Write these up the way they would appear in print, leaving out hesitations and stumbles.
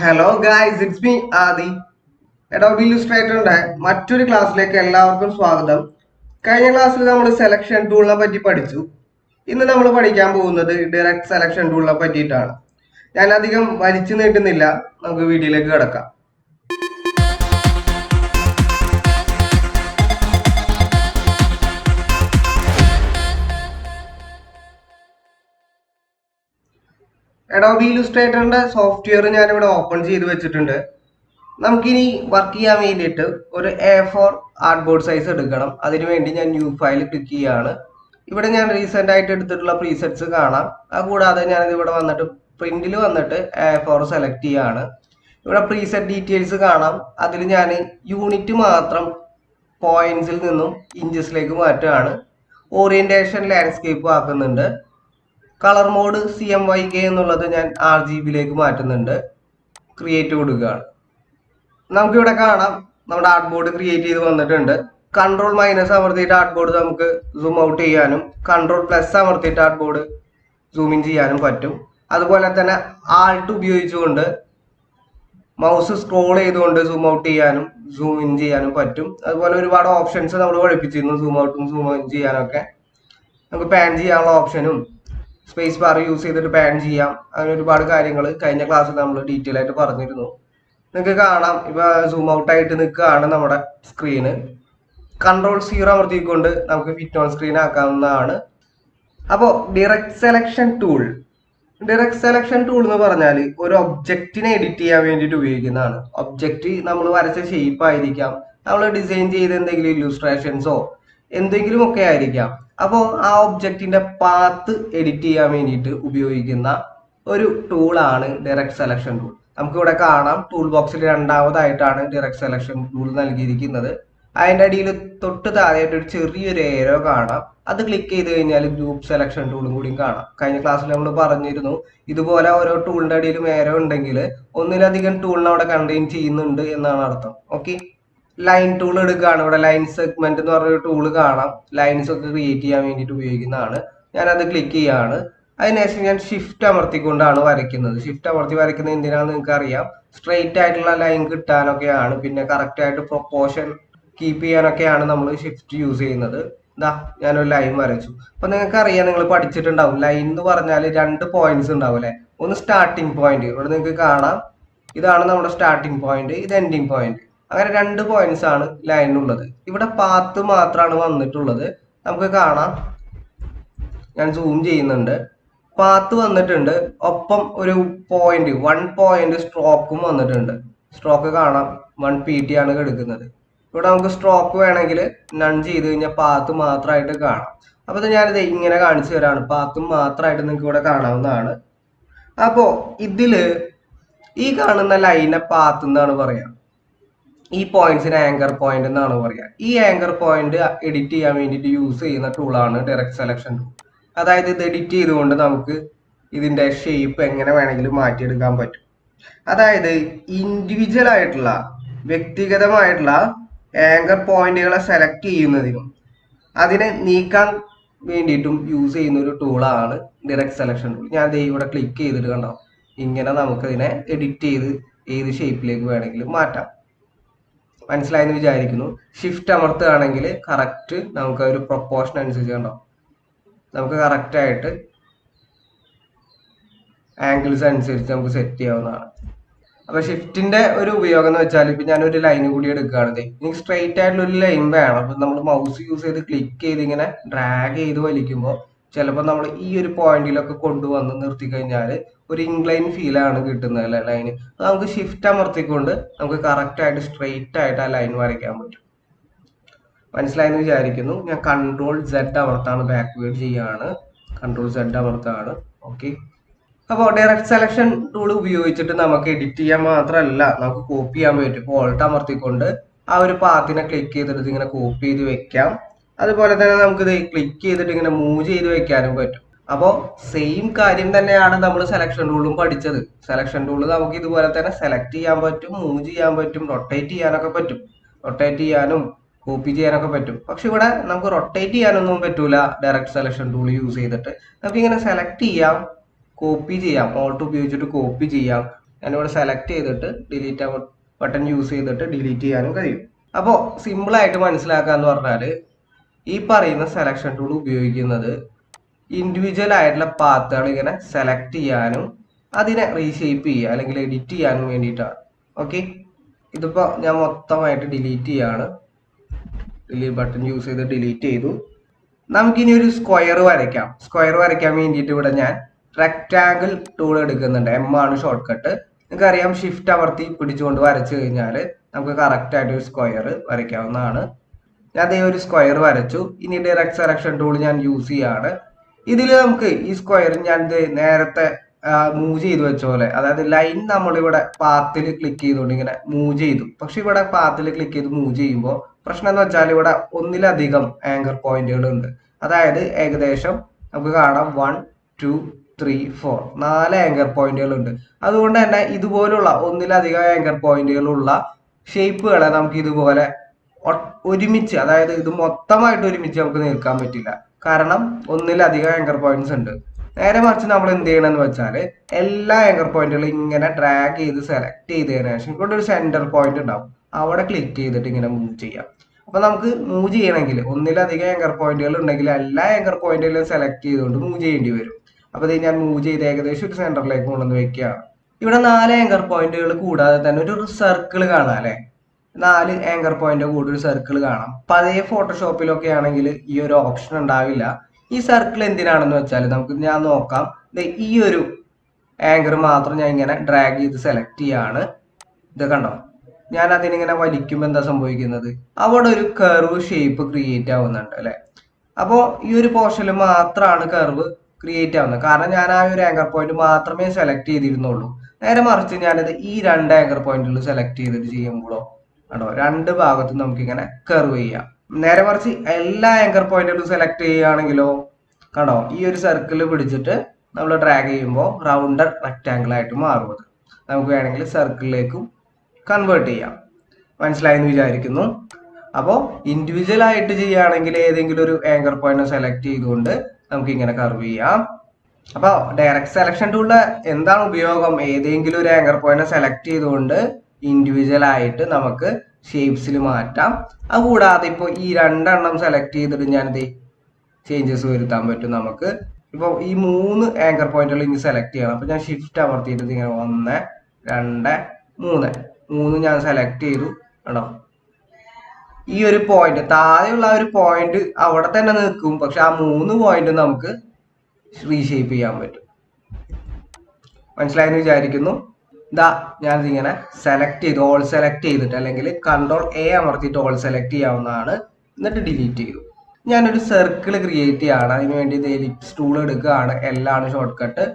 Hello guys, it's me Aadi. Adobe Illustratorന്റെ മറ്റൊരു ക്ലാസ്സിലേക്ക് എല്ലാവർക്കും സ്വാഗതം. കഴിഞ്ഞ ക്ലാസ്സിൽ നമ്മൾ സെലക്ഷൻ ടൂളിനെ പറ്റി പഠിച്ചു. ഇന്ന് നമ്മൾ പഠിക്കാൻ പോകുന്നത് ഡയറക്റ്റ് സെലക്ഷൻ ടൂളിനെ പറ്റിയിട്ടാണ്. ഞാൻ അധികം വലിച്ചു നീട്ടുന്നില്ല, നമുക്ക് വീഡിയോയിലേക്ക് കിടക്കാം. Adobe Illustratorന്റെ സോഫ്റ്റ്വെയർ ഞാനിവിടെ ഓപ്പൺ ചെയ്ത് വെച്ചിട്ടുണ്ട്. നമുക്കിനി വർക്ക് ചെയ്യാൻ വേണ്ടിയിട്ട് ഒരു A4 ആർട്ട്ബോർഡ് സൈസ് എടുക്കണം. അതിനുവേണ്ടി ഞാൻ ന്യൂ ഫയൽ ക്ലിക്ക് ചെയ്യുകയാണ്. ഇവിടെ ഞാൻ റീസെൻ്റ് ആയിട്ട് എടുത്തിട്ടുള്ള പ്രീസെറ്റ്സ് കാണാം. അതുകൂടാതെ ഞാനിത് ഇവിടെ വന്നിട്ട് പ്രിന്റിൽ വന്നിട്ട് A4 സെലക്ട് ചെയ്യുകയാണ്. ഇവിടെ പ്രീസെറ്റ് ഡീറ്റെയിൽസ് കാണാം. അതിൽ ഞാൻ യൂണിറ്റ് മാത്രം പോയിന്റ്സിൽ നിന്നും ഇഞ്ചസിലേക്ക് മാറ്റുകയാണ്. ഓറിയന്റേഷൻ ലാൻഡ്സ്കേപ്പ് ആക്കുന്നുണ്ട്. കളർ മോഡ് CMYK എന്നുള്ളത് ഞാൻ RGBയിലേക്ക് മാറ്റുന്നുണ്ട്. ക്രിയേറ്റ് കൊടുക്കുകയാണ്. നമുക്കിവിടെ കാണാം നമ്മുടെ ആർട്ട് ബോർഡ് ക്രിയേറ്റ് ചെയ്ത് വന്നിട്ടുണ്ട്. കൺട്രോൾ മൈനസ് അമർത്തിയിട്ട് ആർട്ട് ബോർഡ് നമുക്ക് സൂം ഔട്ട് ചെയ്യാനും കൺട്രോൾ പ്ലസ് അമർത്തിയിട്ട് ആർട്ട് ബോർഡ് സൂം ഇൻ ചെയ്യാനും പറ്റും. അതുപോലെ തന്നെ ആൾട്ട് ഉപയോഗിച്ചുകൊണ്ട് മൗസ് സ്ക്രോൾ ചെയ്തുകൊണ്ട് സൂം ഔട്ട് ചെയ്യാനും സൂം ഇൻ ചെയ്യാനും പറ്റും. അതുപോലെ ഒരുപാട് ഓപ്ഷൻസ് നമ്മൾ പഠിപ്പിച്ചിരുന്നു, സൂം ഔട്ടും സൂം ഇൻ ചെയ്യാനൊക്കെ. നമുക്ക് പാൻ ചെയ്യാനുള്ള ഓപ്ഷനും സ്പേസ് ബാർ യൂസ് ചെയ്തിട്ട് പാൻ ചെയ്യാം. അങ്ങനെ ഒരുപാട് കാര്യങ്ങൾ കഴിഞ്ഞ ക്ലാസ്സിൽ നമ്മൾ ഡീറ്റെയിൽ ആയിട്ട് പറഞ്ഞിരുന്നു. നിങ്ങൾക്ക് കാണാം ഇപ്പൊ സൂം ഔട്ട് ആയിട്ട് നിൽക്കുകയാണ് നമ്മുടെ സ്ക്രീന്. കൺട്രോൾ 0 അമർത്തിക്കൊണ്ട് നമുക്ക് ഫിറ്റ് ഓൺ സ്ക്രീൻ ആക്കാവുന്നതാണ്. അപ്പോൾ ഡയറക്റ്റ് സെലക്ഷൻ ടൂൾ എന്ന് പറഞ്ഞാൽ ഒരു ഒബ്ജക്റ്റിനെ എഡിറ്റ് ചെയ്യാൻ വേണ്ടിയിട്ട് ഉപയോഗിക്കുന്നതാണ്. ഒബ്ജക്റ്റ് നമ്മൾ വരച്ച ഷേപ്പ് ആയിരിക്കാം, നമ്മൾ ഡിസൈൻ ചെയ്ത എന്തെങ്കിലും ഇല്ലുസ്ട്രേഷൻസോ എന്തെങ്കിലും ഒക്കെ ആയിരിക്കാം. അപ്പോൾ ആ ഒബ്ജക്റ്റിന്റെ പാത്ത് എഡിറ്റ് ചെയ്യാൻ വേണ്ടിയിട്ട് ഉപയോഗിക്കുന്ന ഒരു ടൂളാണ് ഡയറക്റ്റ് സെലക്ഷൻ ടൂൾ. നമുക്കിവിടെ കാണാം ടൂൾ ബോക്സിൽ രണ്ടാമതായിട്ടാണ് ഡയറക്റ്റ് സെലക്ഷൻ ടൂൾ നൽകിയിരിക്കുന്നത്. അതിൻ്റെ അടിയിൽ തൊട്ട് താഴെയായിട്ട് ഒരു ചെറിയൊരു ഏരോ കാണാം. അത് ക്ലിക്ക് ചെയ്ത് കഴിഞ്ഞാൽ ഗ്രൂപ്പ് സെലക്ഷൻ ടൂളും കൂടി കാണാം. കഴിഞ്ഞ ക്ലാസ്സിൽ നമ്മൾ പറഞ്ഞിരുന്നു ഇതുപോലെ ഓരോ ടൂളിൻ്റെ അടിയിലും ഏരോ ഉണ്ടെങ്കിൽ ഒന്നിലധികം ടൂളിനെ അവിടെ കണ്ടെയ്ൻ ചെയ്യുന്നുണ്ട് എന്നാണ് അർത്ഥം. ഓക്കെ, ലൈൻ ടൂൾ എടുക്കുകയാണ്. ഇവിടെ ലൈൻ സെഗ്മെന്റ് എന്ന് പറഞ്ഞൊരു ടൂള് കാണാം. ലൈൻസ് ഒക്കെ ക്രിയേറ്റ് ചെയ്യാൻ വേണ്ടിയിട്ട് ഉപയോഗിക്കുന്നതാണ്. ഞാനത് ക്ലിക്ക് ചെയ്യുകയാണ്. അതിനുശേഷം ഞാൻ ഷിഫ്റ്റ് അമർത്തിക്കൊണ്ടാണ് വരയ്ക്കുന്നത്. ഷിഫ്റ്റ് അമർത്തി വരയ്ക്കുന്നത് എന്തിനാണെന്ന് നിങ്ങൾക്ക് അറിയാം. സ്ട്രെയിറ്റ് ആയിട്ടുള്ള ലൈൻ കിട്ടാനൊക്കെയാണ്, പിന്നെ കറക്റ്റ് ആയിട്ട് പ്രൊപ്പോർഷൻ കീപ്പ് ചെയ്യാനൊക്കെയാണ് നമ്മൾ ഷിഫ്റ്റ് യൂസ് ചെയ്യുന്നത്. ഇതാ ഞാനൊരു ലൈൻ വരച്ചു. അപ്പൊ നിങ്ങൾക്ക് അറിയാം, നിങ്ങൾ പഠിച്ചിട്ടുണ്ടാവും, ലൈൻ എന്ന് പറഞ്ഞാൽ 2 പോയിന്റ്സ് ഉണ്ടാവും അല്ലെ. ഒന്ന് സ്റ്റാർട്ടിംഗ് പോയിന്റ്, ഇവിടെ നിങ്ങൾക്ക് കാണാം ഇതാണ് നമ്മുടെ സ്റ്റാർട്ടിംഗ് പോയിന്റ്, ഇത് എൻഡിങ് പോയിന്റ്. അങ്ങനെ 2 പോയിന്റ്സ് ആണ് ലൈനുള്ളത്. ഇവിടെ പാത്ത് മാത്രമാണ് വന്നിട്ടുള്ളത്. നമുക്ക് കാണാം, ഞാൻ സൂം ചെയ്യുന്നുണ്ട്, പാത്ത് വന്നിട്ടുണ്ട്. ഒപ്പം ഒരു പോയിന്റ് 1 പോയിന്റ് സ്ട്രോക്കും വന്നിട്ടുണ്ട്. സ്ട്രോക്ക് കാണാം 1 PT ആണ് എടുക്കുന്നത്. ഇവിടെ നമുക്ക് സ്ട്രോക്ക് വേണമെങ്കിൽ നൺ ചെയ്ത് കഴിഞ്ഞാൽ പാത്ത് മാത്രമായിട്ട് കാണാം. അപ്പൊ ഞാനിത് ഇങ്ങനെ കാണിച്ചു തരാണ്. പാത്ത് മാത്രമായിട്ട് നിങ്ങൾക്ക് ഇവിടെ കാണാവുന്നതാണ്. അപ്പോ ഇതില് ഈ കാണുന്ന ലൈനെ പാത്ത് എന്നാണ് പറയാം. ഈ പോയിന്റ്സിന് ആങ്കർ പോയിന്റ് എന്നാണ് പറയുക. ഈ ആങ്കർ പോയിന്റ് എഡിറ്റ് ചെയ്യാൻ വേണ്ടിയിട്ട് യൂസ് ചെയ്യുന്ന ടൂളാണ് ഡയറക്റ്റ് സെലക്ഷൻ ടൂൾ. അതായത് ഇത് എഡിറ്റ് ചെയ്തുകൊണ്ട് നമുക്ക് ഇതിന്റെ ഷേപ്പ് എങ്ങനെ വേണമെങ്കിലും മാറ്റിയെടുക്കാൻ പറ്റും. അതായത് ഇൻഡിവിജ്വൽ ആയിട്ടുള്ള വ്യക്തിഗതമായിട്ടുള്ള ആങ്കർ പോയിന്റുകളെ സെലക്ട് ചെയ്യുന്നതിനും അതിനെ നീക്കാൻ വേണ്ടിയിട്ടും യൂസ് ചെയ്യുന്ന ഒരു ടൂളാണ് ഡയറക്റ്റ് സെലക്ഷൻ ടൂൾ. ഞാൻ ഇവിടെ ക്ലിക്ക് ചെയ്തിട്ട് കണ്ടോ, ഇങ്ങനെ നമുക്കതിനെ എഡിറ്റ് ചെയ്ത് ഏത് ഷേപ്പിലേക്ക് വേണമെങ്കിലും മാറ്റാം. മനസ്സിലായെന്ന് വിചാരിക്കുന്നു. ഷിഫ്റ്റ് അമർത്തുകയാണെങ്കിൽ കറക്റ്റ് നമുക്ക് ഒരു പ്രൊപ്പോർഷൻ അനുസരിച്ച് കണ്ടോ നമുക്ക് കറക്റ്റ് ആയിട്ട് ആംഗിൾസ് അനുസരിച്ച് നമുക്ക് സെറ്റ് ചെയ്യാവുന്നതാണ്. അപ്പൊ ഷിഫ്റ്റിന്റെ ഒരു ഉപയോഗം എന്ന് വെച്ചാൽ ഇപ്പൊ ഞാനൊരു ലൈൻ കൂടി എടുക്കുകയാണെങ്കിൽ എനിക്ക് സ്ട്രെയിറ്റ് ആയിട്ടുള്ള ഒരു ലൈൻ വേണം. അപ്പൊ നമ്മൾ മൗസ് യൂസ് ചെയ്ത് ക്ലിക്ക് ചെയ്ത് ഇങ്ങനെ ഡ്രാഗ് ചെയ്ത് വലിക്കുമ്പോൾ ചിലപ്പോൾ നമ്മൾ ഈ ഒരു പോയിന്റിലൊക്കെ കൊണ്ടുവന്ന് നിർത്തി കഴിഞ്ഞാൽ ഒരു ഇൻക്ലൈൻ ഫീലാണ് കിട്ടുന്നത് അല്ലെ ലൈന്. നമുക്ക് ഷിഫ്റ്റ് അമർത്തിക്കൊണ്ട് നമുക്ക് കറക്റ്റ് ആയിട്ട് സ്ട്രെയിറ്റ് ആയിട്ട് ആ ലൈൻ വരയ്ക്കാൻ പറ്റും. മനസ്സിലായെന്ന് വിചാരിക്കുന്നു. ഞാൻ കൺട്രോൾ Z അമർത്താണ് ബാക്ക്വേർഡ് ചെയ്യാണ്. Control Z അമർത്താണ്. ഓക്കെ, അപ്പോൾ ഡയറക്റ്റ് സെലക്ഷൻ ടൂൾ ഉപയോഗിച്ചിട്ട് നമുക്ക് എഡിറ്റ് ചെയ്യാൻ മാത്രമല്ല നമുക്ക് കോപ്പി ചെയ്യാൻ പറ്റും. ഇപ്പോൾ ഓൾട്ട് അമർത്തിക്കൊണ്ട് ആ ഒരു പാത്തിനെ ക്ലിക്ക് ചെയ്തിട്ട് ഇങ്ങനെ കോപ്പി ചെയ്ത് വെക്കാം. അതുപോലെ തന്നെ നമുക്ക് ഇത് ക്ലിക്ക് ചെയ്തിട്ട് ഇങ്ങനെ മൂവ് ചെയ്ത് വെക്കാനും പറ്റും. അപ്പോൾ സെയിം കാര്യം തന്നെയാണ് നമ്മൾ സെലക്ഷൻ ടൂളും പഠിച്ചത്. സെലക്ഷൻ ടൂൾ നമുക്ക് ഇതുപോലെ തന്നെ സെലക്ട് ചെയ്യാൻ പറ്റും, മൂവ് ചെയ്യാൻ പറ്റും, റൊട്ടേറ്റ് ചെയ്യാനൊക്കെ പറ്റും. റൊട്ടേറ്റ് ചെയ്യാനും കോപ്പി ചെയ്യാനൊക്കെ പറ്റും. പക്ഷെ ഇവിടെ നമുക്ക് റൊട്ടേറ്റ് ചെയ്യാനൊന്നും പറ്റൂല ഡയറക്റ്റ് സെലക്ഷൻ ടൂൾ യൂസ് ചെയ്തിട്ട്. നമുക്ക് ഇങ്ങനെ സെലക്ട് ചെയ്യാം, കോപ്പി ചെയ്യാം, ഓൾട്ട് ഉപയോഗിച്ചിട്ട് കോപ്പി ചെയ്യാം. ഞാനിവിടെ സെലക്ട് ചെയ്തിട്ട് ഡിലീറ്റ് ബട്ടൺ യൂസ് ചെയ്തിട്ട് ഡിലീറ്റ് ചെയ്യാനും കഴിയും. അപ്പോൾ സിമ്പിളായിട്ട് മനസ്സിലാക്കാന്ന് പറഞ്ഞാൽ ഈ പറയുന്ന സെലക്ഷൻ ടൂൾ ഉപയോഗിക്കുന്നത് ഇൻഡിവിജ്വൽ ആയിട്ടുള്ള പാത്തുകൾ ഇങ്ങനെ സെലക്ട് ചെയ്യാനും അതിനെ റീഷേപ്പ് ചെയ്യുക അല്ലെങ്കിൽ എഡിറ്റ് ചെയ്യാനും വേണ്ടിയിട്ടാണ്. ഓക്കെ, ഇതിപ്പോൾ ഞാൻ മൊത്തമായിട്ട് ഡിലീറ്റ് ചെയ്യാണ്. ഡിലീറ്റ് ബട്ടൺ യൂസ് ചെയ്ത് ഡിലീറ്റ് ചെയ്തു. നമുക്കിനി ഒരു സ്ക്വയർ വരയ്ക്കാം. സ്ക്വയർ വരയ്ക്കാൻ വേണ്ടിയിട്ട് ഇവിടെ ഞാൻ റെക്റ്റാങ്കിൾ ടൂൾ എടുക്കുന്നുണ്ട്. എം ആണ് ഷോർട്ട് കട്ട്. നിങ്ങൾക്കറിയാം, ഷിഫ്റ്റ് അമർത്തി പിടിച്ചുകൊണ്ട് വരച്ചു കഴിഞ്ഞാൽ നമുക്ക് കറക്റ്റ് ആയിട്ട് ഒരു സ്ക്വയർ വരയ്ക്കാവുന്നതാണ്. ഞാൻ അതേ ഒരു സ്ക്വയർ വരച്ചു. ഇനി ഡയറക്റ്റ് സെലക്ഷൻ ടൂൾ ഞാൻ യൂസ് ചെയ്യാണ്. ഇതിൽ നമുക്ക് ഈ സ്ക്വയർ ഞാൻ നേരത്തെ മൂവ് ചെയ്ത് വെച്ച പോലെ, അതായത് ലൈൻ നമ്മളിവിടെ പാത്തിൽ ക്ലിക്ക് ചെയ്തുകൊണ്ട് ഇങ്ങനെ മൂവ് ചെയ്തു. പക്ഷെ ഇവിടെ പാത്തിൽ ക്ലിക്ക് ചെയ്ത് മൂവ് ചെയ്യുമ്പോൾ പ്രശ്നം എന്ന് വെച്ചാൽ ഇവിടെ ഒന്നിലധികം ആങ്കർ പോയിന്റുകൾ ഉണ്ട്. അതായത് ഏകദേശം നമുക്ക് കാണാം 1 2 3 4 4 ആങ്കർ പോയിന്റുകൾ ഉണ്ട്. അതുകൊണ്ട് തന്നെ ഇതുപോലുള്ള ഒന്നിലധികം ആങ്കർ പോയിന്റുകളുള്ള ഷേപ്പുകളെ നമുക്ക് ഇതുപോലെ ഒരുമിച്ച്, അതായത് ഇത് മൊത്തമായിട്ട് ഒരുമിച്ച് നമുക്ക് നിൽക്കാൻ പറ്റില്ല. കാരണം ഒന്നിലധികം ആങ്കർ പോയിന്റ്സ് ഉണ്ട്. നേരെ മറിച്ച് നമ്മൾ എന്ത് ചെയ്യണമെന്ന് വെച്ചാൽ എല്ലാ ആങ്കർ പോയിന്റുകളും ഇങ്ങനെ ഡ്രാഗ് ചെയ്ത് സെലക്ട് ചെയ്തതിനു ശേഷം ഇവിടെ ഒരു സെന്റർ പോയിന്റ് ഉണ്ടാവും. അവിടെ ക്ലിക്ക് ചെയ്തിട്ട് ഇങ്ങനെ മൂവ് ചെയ്യാം. അപ്പൊ നമുക്ക് മൂവ് ചെയ്യണമെങ്കിൽ ഒന്നിലധികം ആങ്കർ പോയിന്റുകൾ ഉണ്ടെങ്കിൽ എല്ലാ ആങ്കർ പോയിന്റുകളും സെലക്ട് ചെയ്തുകൊണ്ട് മൂവ് ചെയ്യേണ്ടി വരും. അപ്പൊ ഇത് ഞാൻ മൂവ് ചെയ്ത് ഏകദേശം ഒരു സെന്ററിലേക്ക് കൊണ്ടുവന്ന് വെക്കുകയാണ്. ഇവിടെ 4 ആങ്കർ പോയിന്റുകൾ കൂടാതെ തന്നെ ഒരു സർക്കിൾ കാണാം അല്ലെ. 4 ആങ്കർ പോയിന്റ് കൂടി ഒരു സർക്കിൾ കാണാം. പഴയ ഫോട്ടോഷോപ്പിലൊക്കെ ആണെങ്കിൽ ഈ ഒരു ഓപ്ഷൻ ഉണ്ടാവില്ല. ഈ സർക്കിൾ എന്തിനാണെന്ന് വെച്ചാൽ നമുക്ക് ഞാൻ നോക്കാം. ഈ ഒരു ആങ്കർ മാത്രം ഞാൻ ഇങ്ങനെ ഡ്രാഗ് ചെയ്ത് സെലക്ട് ചെയ്യാണ്. ഇത് കണ്ടോ, ഞാൻ അതിനിങ്ങനെ വലിക്കുമ്പോൾ എന്താ സംഭവിക്കുന്നത്, അവിടെ ഒരു കർവ് ഷേപ്പ് ക്രിയേറ്റ് ആവുന്നുണ്ട് അല്ലെ. അപ്പോൾ ഈ ഒരു പോർഷനിൽ മാത്രമാണ് കർവ് ക്രിയേറ്റ് ആവുന്നത്. കാരണം ഞാൻ ആ ഒരു ആങ്കർ പോയിന്റ് മാത്രമേ സെലക്ട് ചെയ്തിരുന്നുള്ളൂ. നേരെ മറിച്ച് ഞാനത് ഈ 2 ആങ്കർ പോയിന്റുകൾ സെലക്ട് ചെയ്തിട്ട് ചെയ്യുമ്പോഴോ കണ്ടോ, 2 ഭാഗത്തും നമുക്കിങ്ങനെ കർവ് ചെയ്യാം. നേരെ മറിച്ച് എല്ലാ ആങ്കർ പോയിന്റുകളും സെലക്ട് ചെയ്യുകയാണെങ്കിലോ കണ്ടോ, ഈ ഒരു സർക്കിൾ പിടിച്ചിട്ട് നമ്മൾ ഡ്രാഗ് ചെയ്യുമ്പോൾ റൗണ്ടഡ് റെക്റ്റാങ്കിൾ ആയിട്ട് മാറുന്നത്. നമുക്ക് വേണമെങ്കിൽ സർക്കിളിലേക്കും കൺവേർട്ട് ചെയ്യാം. മനസ്സിലായെന്ന് വിചാരിക്കുന്നു. അപ്പോൾ ഇൻഡിവിജ്വൽ ആയിട്ട് ചെയ്യുകയാണെങ്കിൽ ഏതെങ്കിലും ഒരു ആങ്കർ പോയിന്റ് സെലക്ട് ചെയ്തുകൊണ്ട് നമുക്ക് ഇങ്ങനെ കർവ് ചെയ്യാം. അപ്പോൾ ഡയറക്റ്റ് സെലക്ഷൻ ടൂളിന്റെ എന്താണ് ഉപയോഗം? ഏതെങ്കിലും ഒരു ആങ്കർ പോയിന്റ് സെലക്ട് ചെയ്തുകൊണ്ട് ഇൻഡിവിജ്വൽ ആയിട്ട് നമുക്ക് ഷേപ്സിൽ മാറ്റാം. അതുകൂടാതെ ഇപ്പോൾ ഈ 2 എണ്ണം സെലക്ട് ചെയ്തിട്ട് ഞാനിത് ചേഞ്ചസ് വരുത്താൻ പറ്റും നമുക്ക്. ഇപ്പോൾ ഈ 3 ആങ്കർ പോയിന്റുകൾ ഇനി സെലക്ട് ചെയ്യണം. അപ്പോൾ ഞാൻ ഷിഫ്റ്റ് അമർത്തിയിട്ട് ഇങ്ങനെ 1 2 3 ഞാൻ സെലക്ട് ചെയ്തു. കേട്ടോ, ഈ ഒരു പോയിന്റ് താഴെയുള്ള ഒരു പോയിന്റ് അവിടെ തന്നെ നിൽക്കും. പക്ഷെ ആ 3 പോയിന്റ് നമുക്ക് റീഷേപ്പ് ചെയ്യാൻ പറ്റും. മനസ്സിലായെന്ന് വിചാരിക്കുന്നു. ഇതാ ഞാൻ ഇങ്ങനെ സെലക്ട് ചെയ്ത് ഓൾ സെലക്ട് ചെയ്തിട്ട് അല്ലെങ്കിൽ കൺട്രോൾ എ അമർത്തിയിട്ട് ഓൾ സെലക്ട് ചെയ്യാവുന്നതാണ്. എന്നിട്ട് ഡിലീറ്റ് ചെയ്തു. ഞാനൊരു സർക്കിൾ ക്രിയേറ്റ് ചെയ്യാണ്. അതിന് വേണ്ടി എലിപ്സ് ടൂൾ എടുക്കുകയാണ്. എല്ലാണ് ഷോർട്ട് കട്ട്.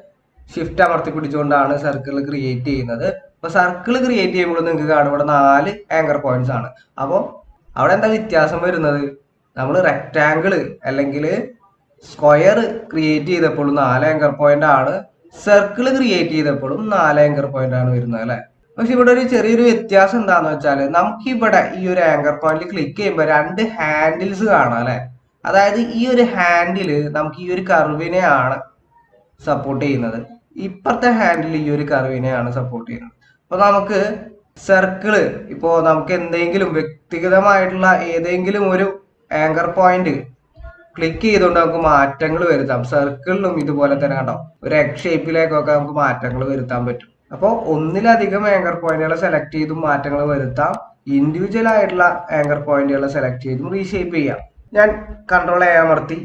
ഷിഫ്റ്റ് അമർത്തി പിടിച്ചുകൊണ്ടാണ് സർക്കിൾ ക്രിയേറ്റ് ചെയ്യുന്നത്. അപ്പൊ സർക്കിൾ ക്രിയേറ്റ് ചെയ്യുമ്പോൾ നിങ്ങൾക്ക് കാണും ഇവിടെ 4 ആങ്കർ പോയിന്റ്സ് ആണ്. അപ്പോൾ അവിടെ എന്താ വ്യത്യാസം വരുന്നത്? നമ്മൾ റെക്റ്റാങ്കിൾ അല്ലെങ്കിൽ സ്ക്വയർ ക്രിയേറ്റ് ചെയ്തപ്പോഴും 4 ആങ്കർ പോയിന്റ് ആണ്, സർക്കിൾ ക്രിയേറ്റ് ചെയ്തപ്പോഴും 4 ആങ്കർ പോയിന്റ് ആണ് വരുന്നത് അല്ലെ. പക്ഷെ ഇവിടെ ഒരു ചെറിയൊരു വ്യത്യാസം എന്താന്ന് വെച്ചാൽ നമുക്കിവിടെ ഈ ഒരു ആങ്കർ പോയിന്റിൽ ക്ലിക്ക് ചെയ്യുമ്പോൾ 2 ഹാൻഡിൽസ് കാണാം അല്ലെ. അതായത് ഈ ഒരു ഹാൻഡില് നമുക്ക് ഈ ഒരു കർവിനെയാണ് സപ്പോർട്ട് ചെയ്യുന്നത്. ഇപ്പുറത്തെ ഹാൻഡിൽ ഈ ഒരു കർവിനെയാണ് സപ്പോർട്ട് ചെയ്യുന്നത്. അപ്പൊ നമുക്ക് സർക്കിള് ഇപ്പോൾ നമുക്ക് എന്തെങ്കിലും വ്യക്തിഗതമായിട്ടുള്ള ഏതെങ്കിലും ഒരു ആങ്കർ പോയിന്റ് ക്ലിക്ക് ചെയ്തുകൊണ്ട് നമുക്ക് മാറ്റങ്ങൾ വരുത്താം. സർക്കിളിലും ഇതുപോലെ തന്നെ കണ്ടോ, ഒരു എഗ് ഷേപ്പിലേക്കൊക്കെ നമുക്ക് മാറ്റങ്ങൾ വരുത്താൻ പറ്റും. അപ്പോൾ ഒന്നിലധികം ആങ്കർ പോയിന്റുകളെ സെലക്ട് ചെയ്തും മാറ്റങ്ങൾ വരുത്താം. ഇൻഡിവിജ്വൽ ആയിട്ടുള്ള ആങ്കർ പോയിന്റുകളെ സെലക്ട് ചെയ്തും റീഷേപ്പ് ചെയ്യാം. ഞാൻ കൺട്രോൾ എ അമർത്തി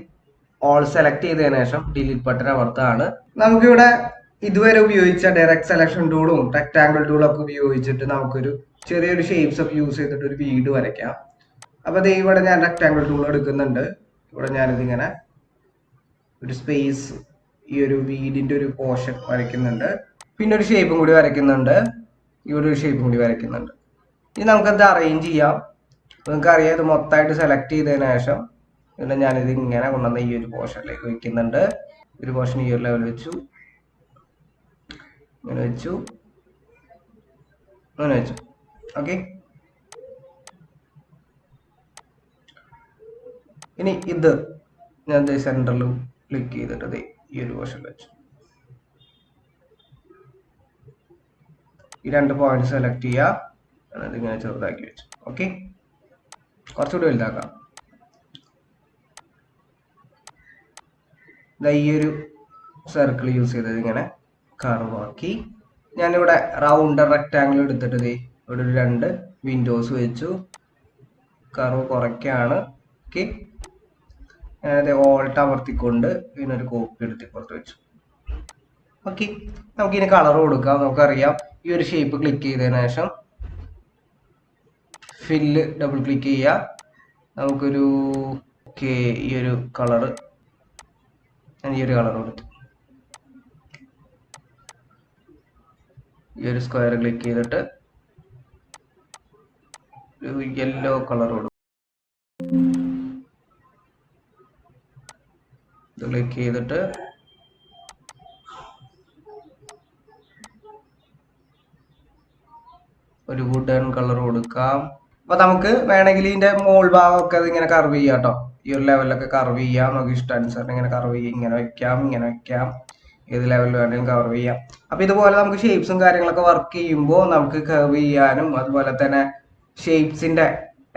ഓൾ സെലക്ട് ചെയ്തതിനു ശേഷം ഡിലീറ്റ് ബട്ടൺ അമർത്താണ്. നമുക്കിവിടെ ഇതുവരെ ഉപയോഗിച്ച ഡയറക്റ്റ് സെലക്ഷൻ ടൂളും റെക്ടാങ്കിൾ ടൂളും ഒക്കെ ഉപയോഗിച്ചിട്ട് നമുക്കൊരു ചെറിയൊരു ഷേപ്സ് ഒക്കെ യൂസ് ചെയ്തിട്ട് ഒരു വീട് വരയ്ക്കാം. അപ്പൊ ദേ ഇവിടെ ഞാൻ റെക്ടാങ്കിൾ ടൂൾ എടുക്കുന്നുണ്ട്. ഇവിടെ ഞാനിതിങ്ങനെ ഒരു സ്പേസ്, ഈ ഒരു വീടിന്റെ ഒരു പോർഷൻ വരയ്ക്കുന്നുണ്ട്. പിന്നെ ഒരു ഷേപ്പും കൂടി വരയ്ക്കുന്നുണ്ട്. ഇവിടെ ഒരു ഷേപ്പും കൂടി വരയ്ക്കുന്നുണ്ട്. ഇനി നമുക്കത് അറേഞ്ച് ചെയ്യാം. നിങ്ങൾക്ക് അറിയാം, ഇത് മൊത്തമായിട്ട് സെലക്ട് ചെയ്തതിനു ശേഷം പിന്നെ ഞാനിത് ഇങ്ങനെ കൊണ്ടുവന്ന ഈ ഒരു പോർഷനിലേക്ക് വെക്കുന്നുണ്ട്. ഒരു പോർഷൻ ഈ ഒരു ലെവൽ വെച്ചു, ഇങ്ങനെ വെച്ചു, അങ്ങനെ വെച്ചു. ഓക്കെ, ഇനി ഇത് ഞാൻ സെന്ററിൽ ക്ലിക്ക് ചെയ്തിട്ട് ഈ ഒരു പോർഷൻ വെച്ചു. ഈ 2 പോയിന്റ് സെലക്ട് ചെയ്യുക, അതിങ്ങനെ ചെറുതാക്കി വെച്ചു. ഓക്കെ, കുറച്ചുകൂടി വലുതാക്കാം. ഈ ഒരു സർക്കിൾ യൂസ് ചെയ്തത് ഇങ്ങനെ കർവാക്കി. ഞാനിവിടെ റൗണ്ട് റെക്റ്റാങ്കിൾ എടുത്തിട്ട് ഇവിടെ ഒരു 2 വിൻഡോസ് വെച്ചു. കർവ് കുറയ്ക്കാണ്. ഓക്കെ, ഞാനത് ഓൾട്ട് അമർത്തിക്കൊണ്ട് ഇതിനൊരു കോപ്പി എടുത്തിപ്പുറത്ത് വെച്ചു. ഓക്കെ, നമുക്കിനി കളർ കൊടുക്കാം. നമുക്കറിയാം ഈ ഒരു ഷേപ്പ് ക്ലിക്ക് ചെയ്തതിനു ശേഷം ഫില്ല് ഡബിൾ ക്ലിക്ക് ചെയ്യുക. നമുക്കൊരു ഓക്കെ ഈ ഒരു കളറ്, ഞാൻ ഈ ഒരു കളർ കൊടുത്തു. ഈ ഒരു സ്ക്വയർ ക്ലിക്ക് ചെയ്തിട്ട് ഒരു യെല്ലോ കളർ കൊടുക്കും. ഇത് ക്ലിക്ക് ചെയ്തിട്ട് ഒരു വുഡൻ കളർ കൊടുക്കാം. അപ്പൊ നമുക്ക് വേണമെങ്കിൽ ഇതിന്റെ മോൾ ഭാഗമൊക്കെ ഇങ്ങനെ കർവ് ചെയ്യാം കേട്ടോ. ഈ ഒരു ലെവലിലൊക്കെ കർവ് ചെയ്യാം. നമുക്ക് ഇഷ്ടാനുസരണം ഇങ്ങനെ കർവ് ചെയ്യാം. ഇങ്ങനെ വെക്കാം, ഇങ്ങനെ വെക്കാം, ഏത് ലെവലിൽ വേണമെങ്കിലും കർവ് ചെയ്യാം. അപ്പൊ ഇതുപോലെ നമുക്ക് ഷേപ്സും കാര്യങ്ങളൊക്കെ വർക്ക് ചെയ്യുമ്പോൾ നമുക്ക് കർവ് ചെയ്യാനും അതുപോലെ തന്നെ ഷേപ്സിന്റെ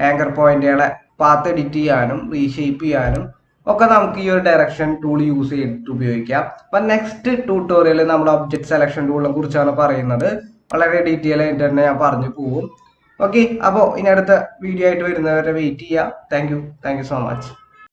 ആങ്കർ പോയിന്റുകളെ പാത്ത് എഡിറ്റ് ചെയ്യാനും റീഷേപ്പ് ചെയ്യാനും ഒക്കെ നമുക്ക് ഈ ഒരു ഡയറക്ഷൻ ടൂൾ യൂസ് ചെയ്തിട്ട് ഉപയോഗിക്കാം. അപ്പൊ നെക്സ്റ്റ് ട്യൂട്ടോറിയലിൽ നമ്മുടെ ഒബ്ജക്ട് സെലക്ഷൻ ടൂളിനെ കുറിച്ചാണ് പറയുന്നത്. വളരെ ഡീറ്റെയിൽ ആയിട്ട് തന്നെ ഞാൻ പറഞ്ഞു പോകും. ഓക്കെ, അപ്പോൾ ഇനി അടുത്ത വീഡിയോ ആയിട്ട് വരുന്നവരെ വെയിറ്റ് ചെയ്യാം. Thank you so much.